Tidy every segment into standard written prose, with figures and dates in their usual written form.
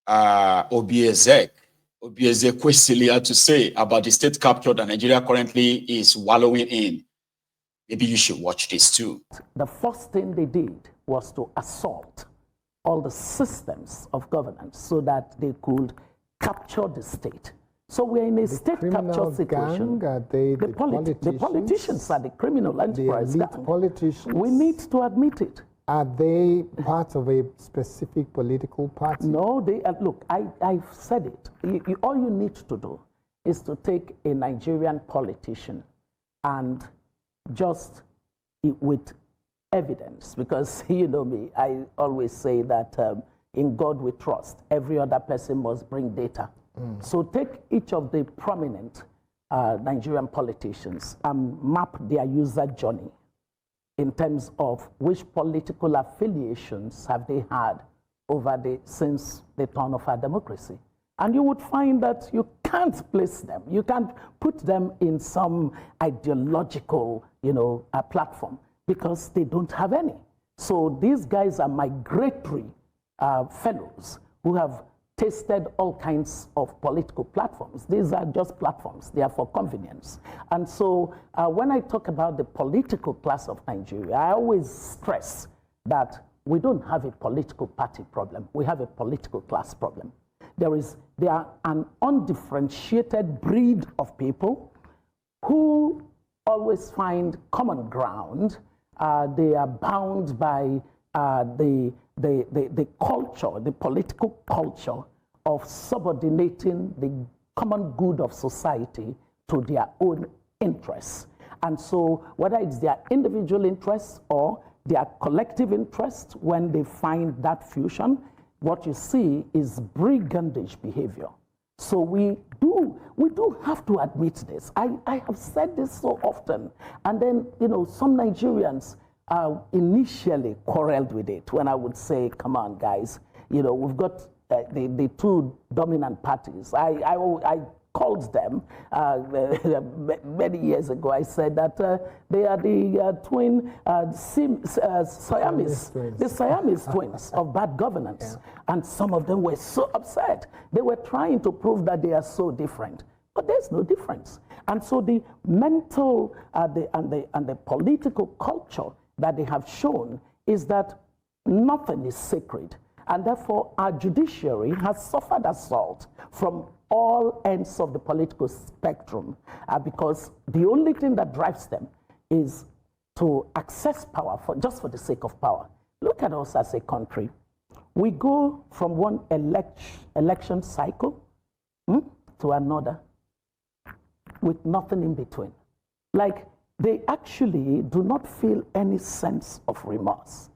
Obiezek Kwesili had to say about the state capture that Nigeria currently is wallowing in. Maybe you should watch this too. The first thing they did was to assault all the systems of governance so that they could capture the state. So we're in a state capture situation. The politicians are the criminal enterprise gang. Politicians. We need to admit it. Are they part of a specific political party? No, they look, I've said it. All you need to do is to take a Nigerian politician and just with evidence, because you know me, I always say that in God we trust. Every other person must bring data. So take each of the prominent Nigerian politicians and map their user journey in terms of which political affiliations have they had since the dawn of our democracy. And you would find that you can't place them. You can't put them in some ideological, platform because they don't have any. So these guys are migratory fellows who have tasted all kinds of political platforms. These are just platforms. They are for convenience. And so when I talk about the political class of Nigeria, I always stress that we don't have a political party problem. We have a political class problem. They are an undifferentiated breed of people who always find common ground. They are bound by the culture, the political culture of subordinating the common good of society to their own interests. And so whether it's their individual interests or their collective interests, when they find that fusion, what you see is brigandage behavior. So we do have to admit this. I have said this so often. And then, some Nigerians initially quarreled with it when I would say, come on, guys, we've got the two dominant parties. I called them many years ago. I said that they are the twin Siamese, the Siamese twins of bad governance. Yeah. And some of them were so upset. They were trying to prove that they are so different. But there's no difference. And so the mental and the political culture that they have shown is that nothing is sacred. And therefore, our judiciary has suffered assault from all ends of the political spectrum because the only thing that drives them is to access power just for the sake of power. Look at us as a country. We go from one election cycle to another with nothing in between. Like, they actually do not feel any sense of remorse.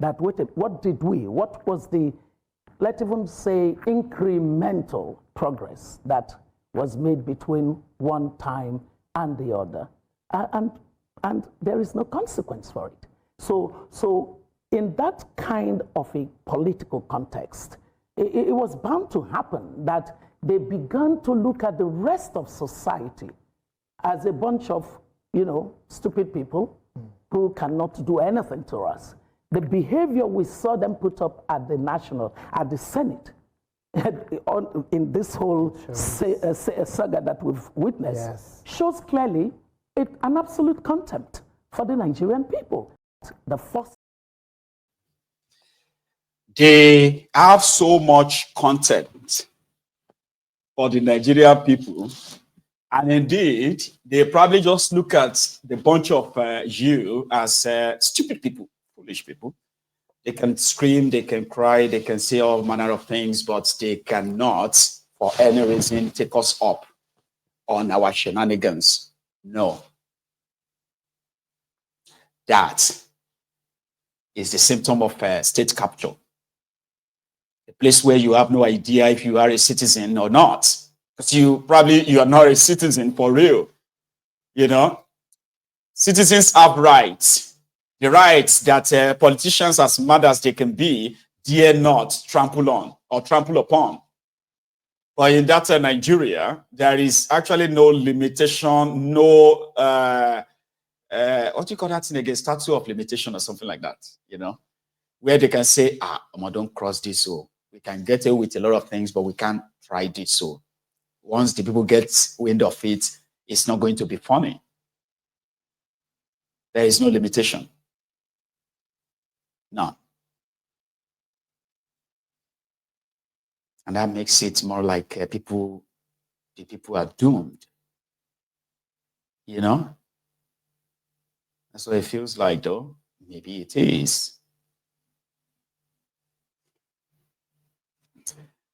That what did we, what was the, let's even say, incremental progress that was made between one time and the other? And there is no consequence for it. So in that kind of a political context, it was bound to happen that they began to look at the rest of society as a bunch of, stupid people who cannot do anything to us. The behavior we saw them put up at the Senate, in this whole saga that we've witnessed, shows clearly an absolute contempt for the Nigerian people. They have so much contempt for the Nigerian people. And indeed, they probably just look at the bunch of you as stupid people, foolish people. They can scream, they can cry, they can say all manner of things, but they cannot, for any reason, take us up on our shenanigans. No. That is the symptom of state capture. A place where you have no idea if you are a citizen or not. Because you are not a citizen for real. Citizens have rights. The rights that politicians, as mad as they can be, dare not trample on or trample upon. But in that Nigeria, there is actually no limitation, no, what do you call that thing again? Statute of limitation or something like that, where they can say, don't cross this, We can get away with a lot of things, but we can't try this. So once the people get wind of it, it's not going to be funny. There is no limitation. None. And that makes it more like the people are doomed. You know? That's what it feels like, though. Maybe it is.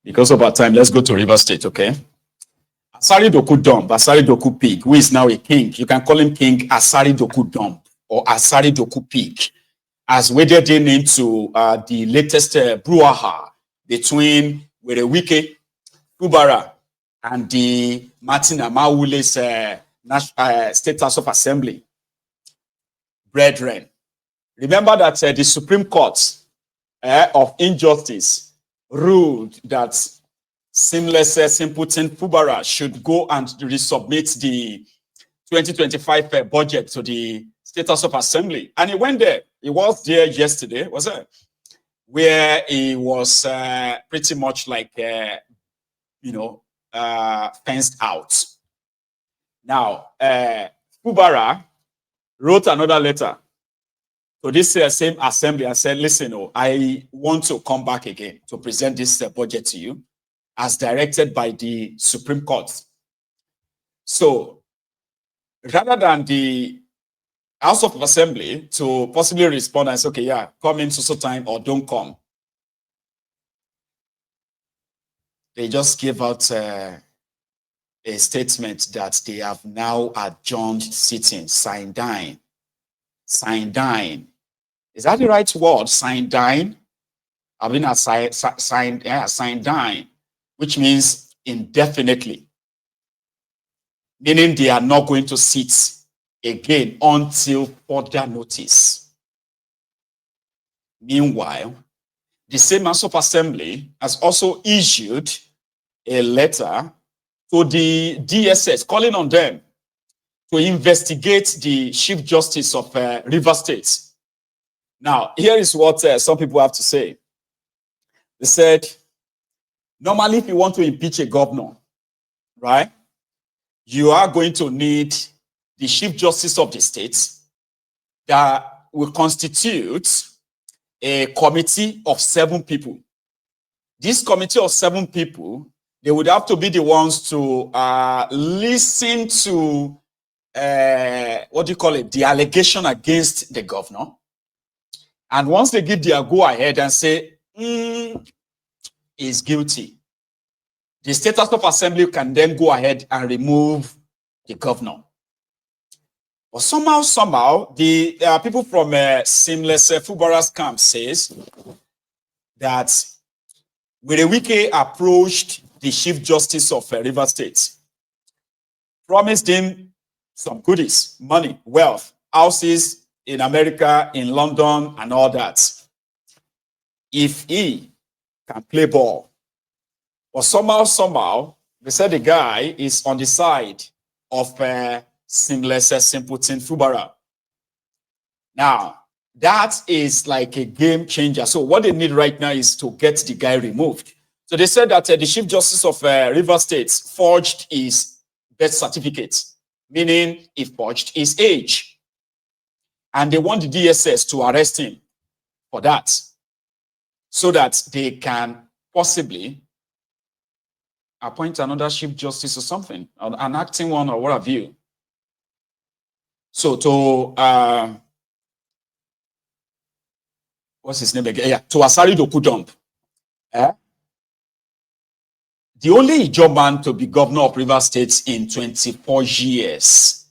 Because of our time, let's go to River State, okay? Asari Doku Dump, Asari Doku Pig, who is now a king. You can call him King Asari Doku Dump or Asari Doku Pig, has waded into the latest brouhaha between Werewike, Kubara, and the Martin Amawule's State House of Assembly. Brethren, remember that the Supreme Court of Injustice ruled that Seamless Simpleton Fubara should go and resubmit the 2025 budget to the State House of Assembly. And he went there. He was there yesterday, was it? Where he was pretty much like, fenced out. Now, Fubara wrote another letter to this same assembly and said, listen, I want to come back again to present this budget to you as directed by the Supreme Court. So rather than the House of Assembly to possibly respond and say, okay, yeah, come in so time or don't come, they just gave out a statement that they have now adjourned sitting, signed dying. Is that the right word? Signed dying? I mean, signed dying, which means indefinitely, meaning they are not going to sit again until further notice. Meanwhile, the same House of Assembly has also issued a letter to the DSS calling on them to investigate the Chief Justice of River State. Now, here is what some people have to say. They said, normally if you want to impeach a governor, right, you are going to need the Chief Justice of the state that will constitute a committee of 7 people. This committee of 7 people, they would have to be the ones to listen to the allegation against the governor. And once they give their go ahead and say, he's guilty, the State House of Assembly can then go ahead and remove the governor. But somehow, the people from Seamless Fubara's camp says that Werewike approached the Chief Justice of River State, promised him some goodies, money, wealth, houses in America, in London, and all that, if he can play ball. But somehow, they said the guy is on the side of Seamless Simpleton Fubara. Now, that is like a game changer. So what they need right now is to get the guy removed. So they said that the Chief Justice of River State forged his birth certificate, meaning he forged his age. And they want the DSS to arrest him for that, so that they can possibly appoint another Chief Justice or something, an acting one or what have you. So to what's his name again? Yeah, to Asari Doku Dump. The only Ijaw man to be governor of River State in 24 years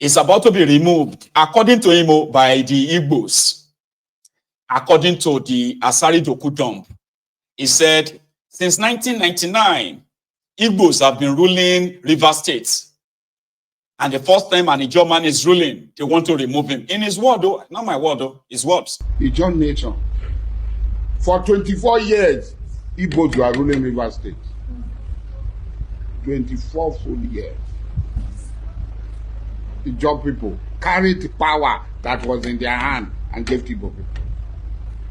is about to be removed, according to him, by the Igbos. According to the Asari Doku Dump, he said, since 1999, Igbos have been ruling River State. And the first time an Ijaw man is ruling, they want to remove him. In his word, though, not my word, though, his words. Ijaw nation. For 24 years, Igbos were ruling River State. 24 full years. Ijaw people carried the power that was in their hand and gave to Igbo people.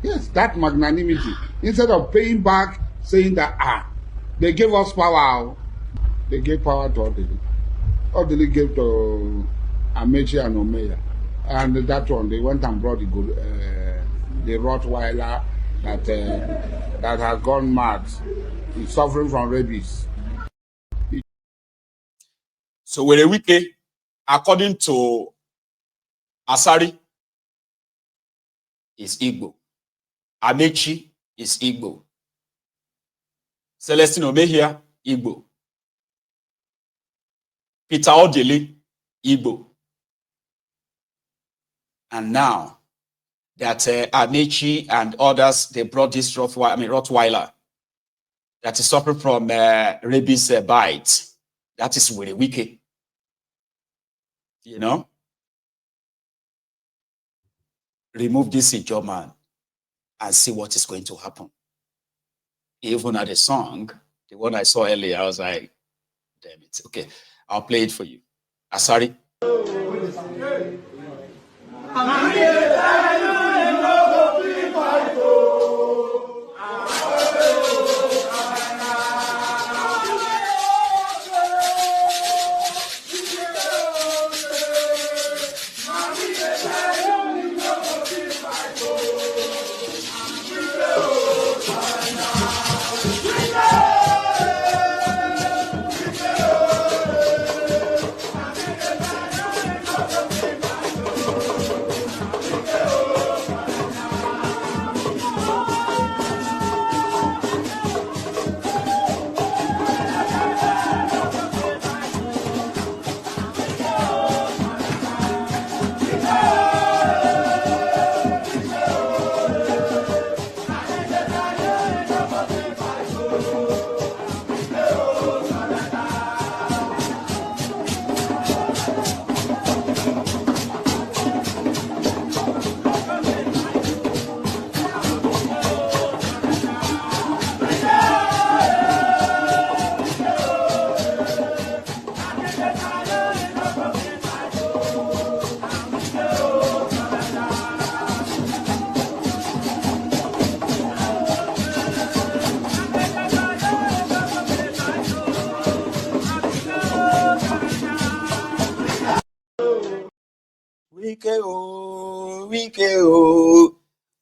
Yes, that magnanimity. Instead of paying back, saying that, they gave us power. They gave power to Odili. Odili gave to Amechi and Omeya. And that one, they went and brought the Rottweiler that has gone mad. He's suffering from rabies. So with a wiki, according to Asari, is Igbo. Amechi is Igbo. Celestine Omehia, Igbo. Peter Odili, Igbo. And now that Amechi and others, they brought this Rottweiler that is suffering from rabies bite. That is with a wiki. You know? Remove this Ijaw man and see what is going to happen. Even at the song, the one I saw earlier, I was like, damn it. Okay, I'll play it for you. Asari.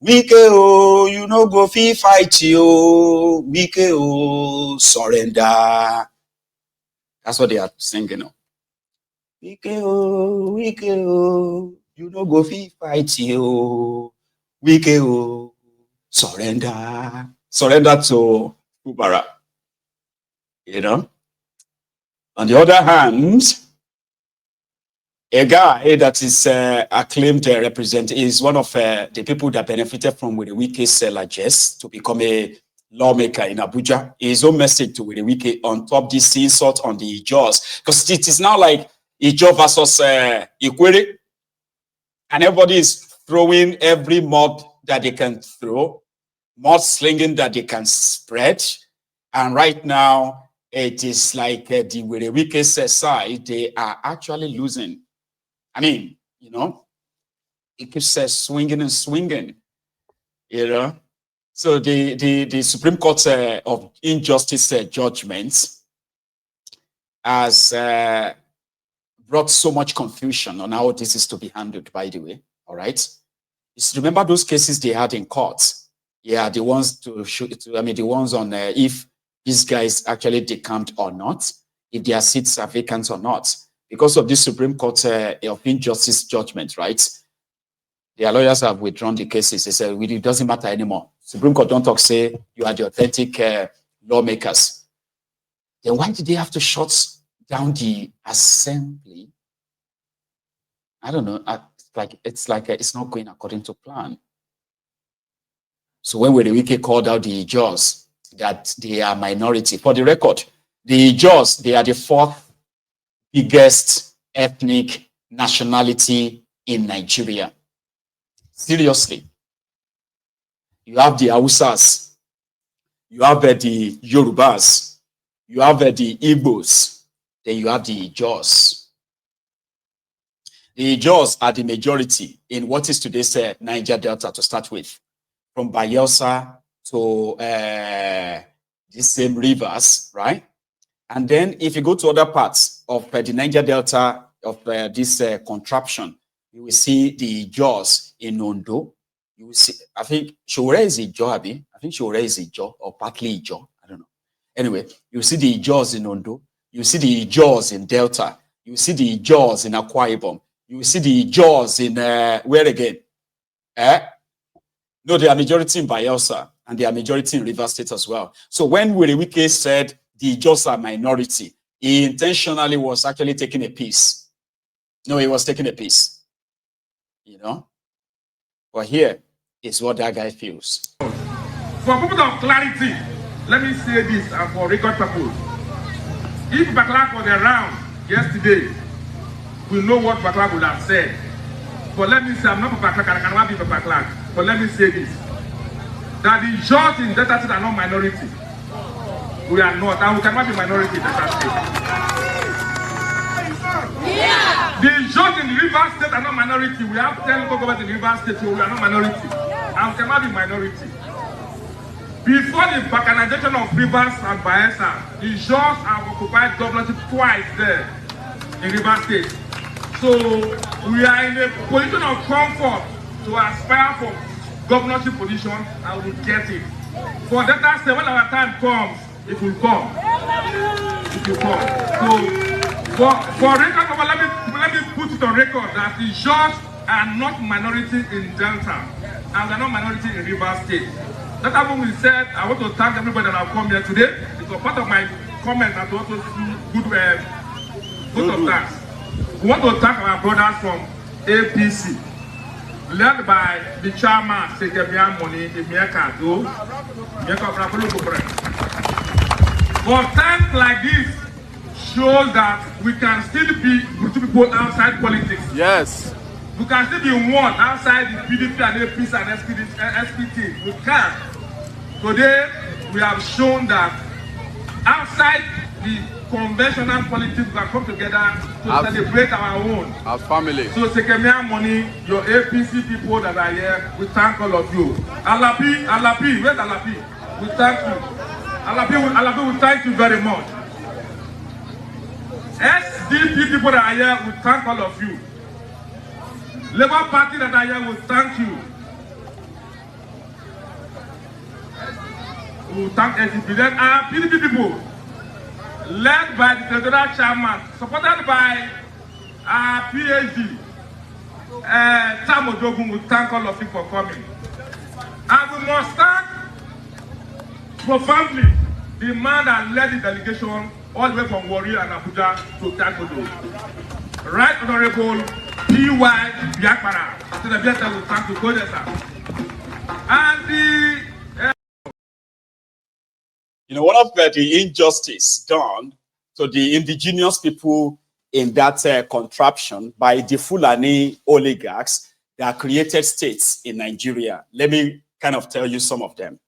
Wike you no go fit fight you. Wike surrender. That's what they are singing now. Wike you no go fit fight you. Wike surrender. Surrender to Ubara. You know? On the other hand, a guy that is acclaimed is one of the people that benefited from Wike's largesse to become a lawmaker in Abuja. His own message to Wike on top this insult on the Ijaws, because it is now like Ijaw versus Ikwere, and everybody is throwing every mob that they can throw, mud slinging that they can spread, and right now it is like the Wike's side, they are actually losing. I mean, you know, it keeps swinging and swinging, you know. So the Supreme Court of Injustice judgments has brought so much confusion on how this is to be handled, by the way, all right? Just remember those cases they had in court. Yeah, the ones the ones on if these guys actually decamped or not, if their seats are vacant or not. Because of this Supreme Court of Injustice judgment, right? Their lawyers have withdrawn the cases. They say, it doesn't matter anymore. Supreme Court don't talk, say, you are the authentic lawmakers. Then why did they have to shut down the assembly? I don't know. It's like it's not going according to plan. So when Wike called out the Ijaws, that they are minority. For the record, the Ijaws, they are the fourth biggest ethnic nationality in Nigeria. Seriously. You have the Hausas, you have the Yorubas, you have the Igbos, then you have the Ijaws. The Ijaws are the majority in what is today's Niger Delta to start with. from Bayelsa to these same rivers, right? And then if you go to other parts of the Niger Delta of this contraption, you will see the Ijaws in Ondo. You will see, I think Shore is Ijaw, Abi. I think Shore is Ijaw or partly Ijaw. I don't know. Anyway, you see the Ijaws in Ondo. You see the Ijaws in Delta. You see the Ijaws in Akwa Ibom. You see the Ijaws in where again? No, they are majority in Bayelsa and they are majority in Rivers State as well. So when Wike said the Ijaws are minority, he intentionally was actually taking a piece. No, he was taking a piece. You know? But here is what that guy feels. For purpose of clarity, let me say this and for record purpose. If Backlack was around yesterday, we know what Backlack would have said. But let me say, I'm not for Backlack, I cannot be for Backlack. But let me say this. That the Ijaws in Delta State are not minority. We are not, and we cannot be minority in Delta State. Yeah. The Ijaws in the Rivers State are not minority. We have 10 local governments in the Rivers State, so we are not minority. And we cannot be minority. Before the balkanization of Rivers and Bayelsa, the Ijaws have occupied governorship twice there in Rivers State. So we are in a position of comfort to aspire for governorship position and we will get it. For Delta State, when our time comes, it will come. It will come. So for record, let me put it on record that the Ijaws are not minority in Delta and they are not minority in Rivers State. That's how we said, I want to thank everybody that have come here today. It's a part of my comment that also good of thanks. We want to thank our brothers from APC, led by the chairman, Sekebia Money, Mieka Do, For times like this, shows that we can still be good people outside politics. Yes. We can still be one outside the PDP and APC and SPT. We can. Today, we have shown that outside the conventional politics, we can come together to celebrate our own. Our family. So, Sekemia Money, your APC people that are here, we thank all of you. Alapi, where's Alapi? We thank you. Alapi, we thank you very much. SDP people that are here, we thank all of you. Labour Party that are here, we thank you. We thank SDP. Then our PDP people, led by the territorial chairman, supported by our PhD, Tam Ojogun, we thank all of you for coming. And we must thank profoundly the man that led the delegation all the way from Warri and Abuja to Takodo. Right Honorable P.Y. Biakpara. To the blessed will thank you, go there, sir. And the... You know, one of the injustice done to the indigenous people in that contraption by the Fulani oligarchs that created states in Nigeria. Let me kind of tell you some of them.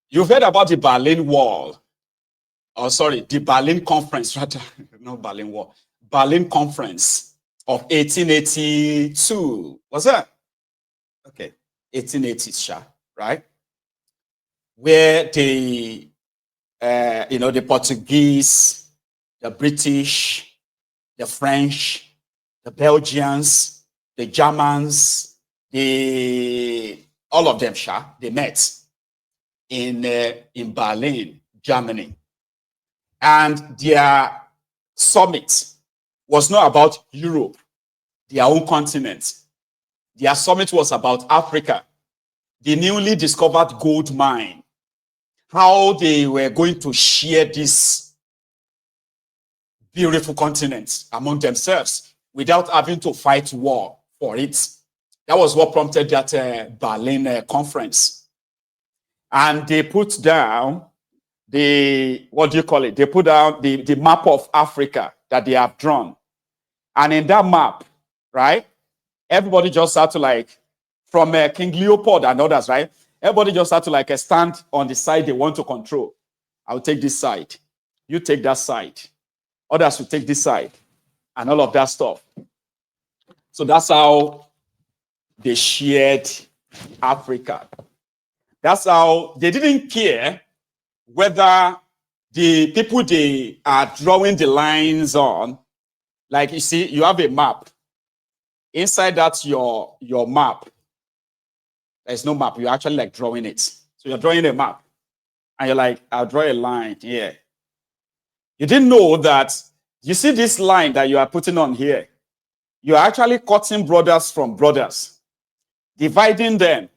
You've heard about the Berlin Wall. Oh, sorry, the Berlin Conference, rather, not Berlin Wall. Berlin Conference of 1882. What's that? Okay, 1880, right? Where the, the Portuguese, the British, the French, the Belgians, the Germans, all of them, they met in Berlin, Germany. And their summit was not about Europe, their own continent. Their summit was about Africa, the newly discovered gold mine, how they were going to share this beautiful continent among themselves without having to fight war for it. That was what prompted that Berlin conference. And they put down they put down the map of Africa that they have drawn. And in that map, right, everybody just had to from King Leopold and others, right? Everybody just had to stand on the side they want to control. I'll take this side. You take that side. Others will take this side. And all of that stuff. So that's how they shared Africa. That's how they didn't care whether the people they are drawing the lines on, like you see, you have a map. Inside that's your map. There's no map. You're actually like drawing it. So you're drawing a map. And you're like, I'll draw a line here. You didn't know that, you see this line that you are putting on here, you're actually cutting brothers from brothers, dividing them,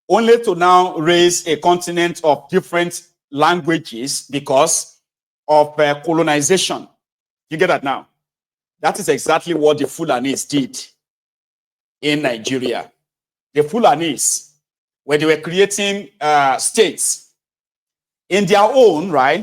only to now raise a continent of different languages because of colonization. You get that now? That is exactly what the Fulanis did in Nigeria. The Fulanis, when they were creating states in their own, right?